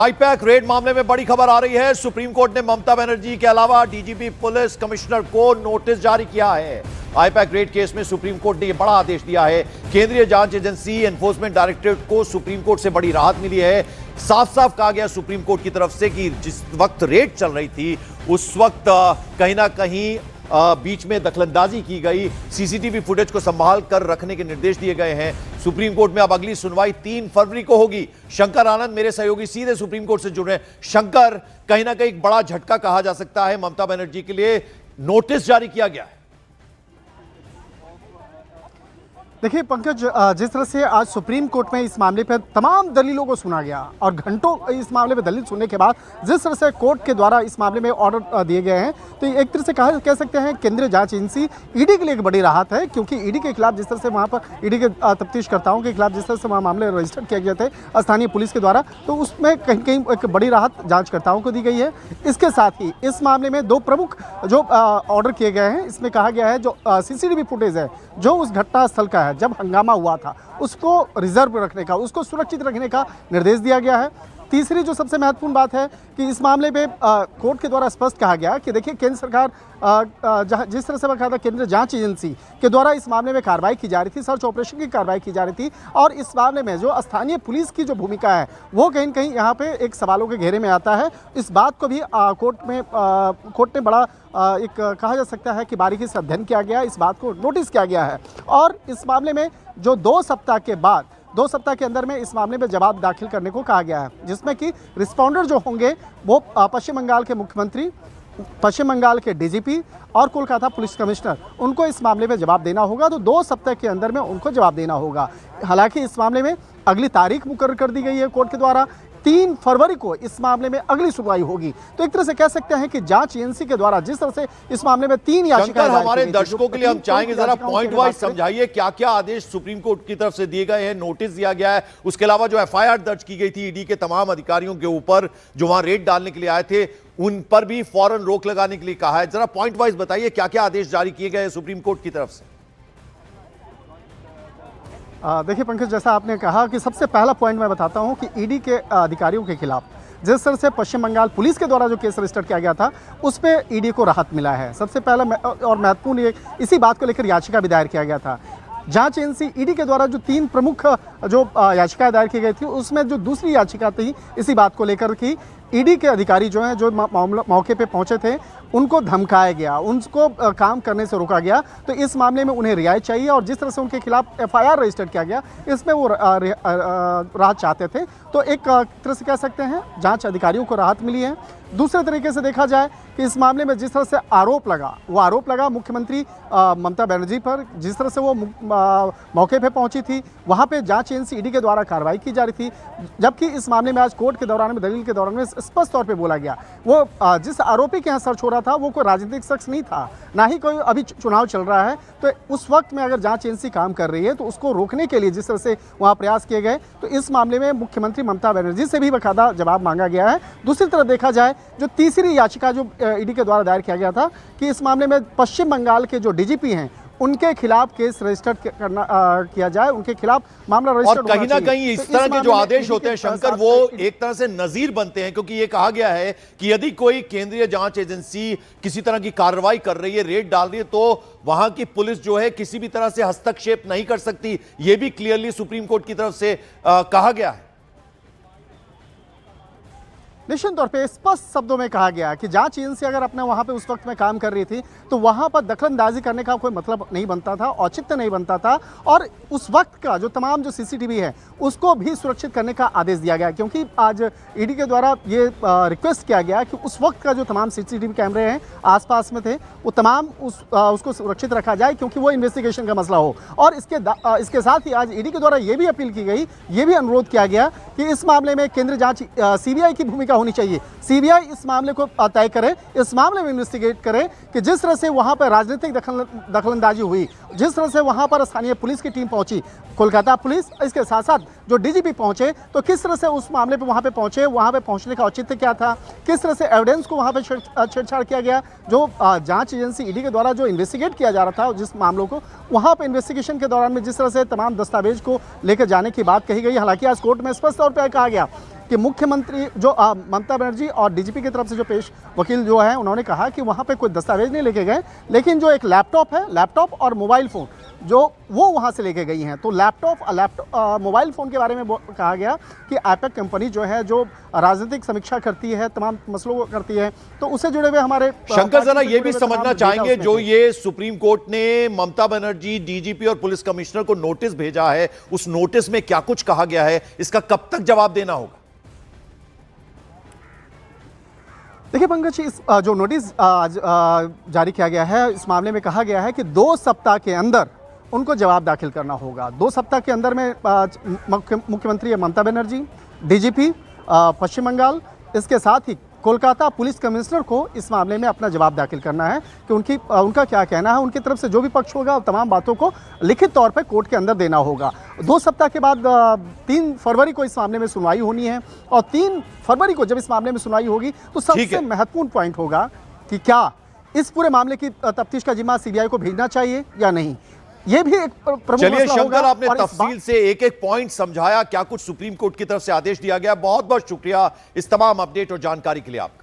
IUPAC red मामले में बड़ी खबर आ रही है। सुप्रीम कोर्ट ने ममता बनर्जी के अलावा डीजीपी पुलिस कमिश्नर को नोटिस जारी किया है। आईपैक रेड केस में सुप्रीम कोर्ट ने यह बड़ा आदेश दिया है। केंद्रीय जांच एजेंसी एनफोर्समेंट डायरेक्टरेट को सुप्रीम कोर्ट से बड़ी राहत मिली है। साफ साफ कहा गया सुप्रीम कोर्ट की तरफ से कि जिस वक्त रेड चल रही थी उस वक्त कहीं ना कहीं बीच में दखलंदाजी की गई। सीसीटीवी फुटेज को संभाल कर रखने के निर्देश दिए गए हैं। सुप्रीम कोर्ट में अब अगली सुनवाई 3 फरवरी को होगी। शंकर आनंद मेरे सहयोगी सीधे सुप्रीम कोर्ट से जुड़ रहे हैं। शंकर, कहीं ना कहीं बड़ा झटका कहा जा सकता है, ममता बनर्जी के लिए नोटिस जारी किया गया है। देखिए पंकज, जिस तरह से आज सुप्रीम कोर्ट में इस मामले पर तमाम दलीलों को सुना गया और घंटों इस मामले में दलील सुनने के बाद जिस तरह से कोर्ट के द्वारा इस मामले में ऑर्डर दिए गए हैं, तो एक तरह से कह सकते हैं केंद्रीय जांच एजेंसी ईडी के लिए एक बड़ी राहत है। क्योंकि ईडी के खिलाफ जिस तरह से वहाँ पर ईडी के तफ्तीशकर्ताओं के खिलाफ जिस तरह से वहाँ मामले रजिस्टर किए गए थे स्थानीय पुलिस के द्वारा, तो उसमें कहीं कहीं एक बड़ी राहत जाँचकर्ताओं को दी गई है। इसके साथ ही इस मामले में 2 प्रमुख जो ऑर्डर किए गए हैं, इसमें कहा गया है जो सीसीटीवी फुटेज है जो उस घटना स्थल का है जब हंगामा हुआ था उसको रिजर्व रखने का, उसको सुरक्षित रखने का निर्देश दिया गया है। तीसरी जो सबसे महत्वपूर्ण बात है कि इस मामले में कोर्ट के द्वारा स्पष्ट कहा गया कि देखिए केंद्र सरकार जिस तरह से मैं कहा था केंद्रीय जांच एजेंसी के द्वारा इस मामले में कार्रवाई की जा रही थी, सर्च ऑपरेशन की कार्रवाई की जा रही थी, और इस मामले में जो स्थानीय पुलिस की जो भूमिका है वो कहीं न कहीं यहाँ पे एक सवालों के घेरे में आता है। इस बात को भी कोर्ट ने बड़ा एक कहा जा सकता है कि बारीकी से अध्ययन किया गया, इस बात को नोटिस किया गया है। और इस मामले में जो 2 सप्ताह के बाद 2 सप्ताह के अंदर में इस मामले में जवाब दाखिल करने को कहा गया है, जिसमें कि रिस्पॉन्डर जो होंगे वो पश्चिम बंगाल के मुख्यमंत्री, पश्चिम बंगाल के डीजीपी और कोलकाता पुलिस कमिश्नर, उनको इस मामले में जवाब देना होगा। तो 2 सप्ताह के अंदर में उनको जवाब देना होगा। हालांकि इस मामले में अगली तारीख मुकर्रर कर दी गई है कोर्ट के द्वारा। 3 फरवरी को इस मामले में अगली सुनवाई होगी। तो एक तरह से कह सकते हैं कि जांच एजेंसी के द्वारा जिस तरह से इस मामले में 3 याचिकाएं हमारे दर्शकों के लिए हम चाहेंगे जरा पॉइंट वाइज समझाइए क्या क्या आदेश सुप्रीम कोर्ट की तरफ से दिए गए हैं, नोटिस दिया गया है, उसके अलावा जो एफआईआर दर्ज की गई थी ईडी के तमाम अधिकारियों के ऊपर जो वहां रेड डालने के लिए आए थे उन पर भी फौरन रोक लगाने के लिए कहा है। जरा पॉइंट वाइज बताइए क्या क्या आदेश जारी किए गए सुप्रीम कोर्ट की तरफ से। देखिए पंकज, जैसा आपने कहा कि सबसे पहला पॉइंट मैं बताता हूं कि ईडी के अधिकारियों के खिलाफ जिस तरह से पश्चिम बंगाल पुलिस के द्वारा जो केस रजिस्टर किया गया था उस पर ईडी को राहत मिला है। सबसे पहला और महत्वपूर्ण इसी बात को लेकर याचिका भी दायर किया गया था। जांच एजेंसी ईडी के द्वारा जो 3 प्रमुख जो याचिकाएं दायर की गई थी उसमें जो दूसरी याचिका थी इसी बात को लेकर कि ईडी के अधिकारी जो हैं जो मौके पे पहुंचे थे उनको धमकाया गया, उनको काम करने से रोका गया। तो इस मामले में उन्हें रिहाई चाहिए और जिस तरह से उनके खिलाफ एफआईआर रजिस्टर किया गया इसमें वो राहत चाहते थे। तो एक तरह से कह सकते हैं जांच अधिकारियों को राहत मिली है। दूसरे तरीके से देखा जाए कि इस मामले में जिस तरह से आरोप लगा मुख्यमंत्री ममता बनर्जी पर, जिस तरह से वो मौके पे पहुंची थी वहां पे जांच एजेंसी ईडी के द्वारा कार्रवाई की जा रही थी। जबकि इस मामले में आज कोर्ट के दौरान में दलील के दौरान में स्पष्ट तौर पे बोला गया वो जिस आरोपी के यहाँ सर्च हो रहा था वो कोई राजनीतिक शख्स नहीं था, ना ही कोई अभी चुनाव चल रहा है। तो उस वक्त में अगर जांच एजेंसी काम कर रही है तो उसको रोकने के लिए जिस तरह से वहाँ प्रयास किए गए, तो इस मामले में मुख्यमंत्री ममता बनर्जी से भी बाकायदा जवाब मांगा गया है। दूसरी तरफ देखा जाए जो तीसरी याचिका जो ईडी के द्वारा दायर किया गया था कि इस मामले में पश्चिम बंगाल के जो डीजीपी हैं उनके खिलाफ केस रजिस्टर किया जाए, उनके खिलाफ मामला रजिस्टर। और कहीं ना कहीं इस तरह के जो आदेश होते हैं शंकर, वो एक तरह से नजीर बनते हैं, क्योंकि ये कहा गया है कि यदि कोई केंद्रीय जांच एजेंसी किसी तरह की कार्रवाई कर रही है, रेड डाल रही है, तो वहां की पुलिस जो है किसी भी तरह से हस्तक्षेप नहीं कर सकती। यह भी क्लियरली सुप्रीम कोर्ट की तरफ से कहा गया है। निश्चित तौर पे स्पष्ट शब्दों में कहा गया कि जांच एजेंसी अगर अपने वहां पे उस वक्त में काम कर रही थी तो वहां पर दखलंदाजी करने का कोई मतलब नहीं बनता था, औचित्य नहीं बनता था। और उस वक्त का जो तमाम जो सीसीटीवी है उसको भी सुरक्षित करने का आदेश दिया गया, क्योंकि आज ईडी के द्वारा ये रिक्वेस्ट किया गया कि उस वक्त का जो तमाम सीसीटीवी कैमरे हैं आसपास में थे वो तमाम उसको सुरक्षित रखा जाए, क्योंकि वो इन्वेस्टिगेशन का मसला हो। और इसके साथ ही आज ईडी के द्वारा ये भी अपील की गई, ये भी अनुरोध किया गया कि इस मामले में केंद्रीय जांच सीबीआई की भूमिका होनी चाहिए। सीबीआई इस मामले को तय करे, इस मामले में इन्वेस्टिगेट करे कि जिस तरह से वहां पर राजनीतिक दखलंदाजी हुई, जिस तरह से वहां पर स्थानीय पुलिस की टीम पहुंची, कोलकाता पुलिस, इसके साथ साथ जो डीजीपी पहुंचे, तो किस तरह से उस मामले पे वहां पे पहुंचे, वहां पे पहुंचने का औचित्य क्या था, किस तरह से एविडेंस को वहां पे छेड़छाड़ किया गया, जो जांच एजेंसी ईडी के द्वारा जो इन्वेस्टिगेट किया जा रहा था जिस मामलों को, वहां पे इन्वेस्टिगेशन के दौरान में जिस तरह से तमाम दस्तावेज को लेकर जाने की बात कही गई। हालांकि आज कोर्ट में स्पष्ट तौर पर कहा गया कि मुख्यमंत्री जो ममता बनर्जी और डीजीपी की तरफ से जो पेश वकील जो है उन्होंने कहा कि वहाँ पे कोई दस्तावेज नहीं लेके गए, लेकिन जो एक लैपटॉप है, लैपटॉप और मोबाइल फ़ोन जो वो वहाँ से लेके गई हैं। तो मोबाइल फ़ोन के बारे में कहा गया कि आईपैक कंपनी जो है जो राजनीतिक समीक्षा करती है, तमाम मसलों को करती है, तो उससे जुड़े हुए हमारे शंकर जरा ये भी समझना चाहेंगे, जो ये सुप्रीम कोर्ट ने ममता बनर्जी, डीजीपी और पुलिस कमिश्नर को नोटिस भेजा है, उस नोटिस में क्या कुछ कहा गया है, इसका कब तक जवाब देना होगा? देखिए पंकज, इस जो नोटिस आज जारी किया गया है, इस मामले में कहा गया है कि 2 सप्ताह के अंदर उनको जवाब दाखिल करना होगा। 2 सप्ताह के अंदर में मुख्यमंत्री ममता बनर्जी, डीजीपी पश्चिम बंगाल, इसके साथ ही कोलकाता पुलिस कमिश्नर को इस मामले में अपना जवाब दाखिल करना है कि उनका क्या कहना है। उनकी तरफ से जो भी पक्ष होगा तमाम बातों को लिखित तौर पर कोर्ट के अंदर देना होगा। 2 सप्ताह के बाद 3 फरवरी को इस मामले में सुनवाई होनी है, और 3 फरवरी को जब इस मामले में सुनवाई होगी तो सबसे महत्वपूर्ण पॉइंट होगा कि क्या इस पूरे मामले की तफ्तीश का जिम्मा सीबीआई को भेजना चाहिए या नहीं। ये भी एक प्रमुख चलिए मसला होगा। शंकर, आपने तफसील से एक एक पॉइंट समझाया, क्या कुछ सुप्रीम कोर्ट की तरफ से आदेश दिया गया। बहुत बहुत शुक्रिया इस तमाम अपडेट और जानकारी के लिए आपका।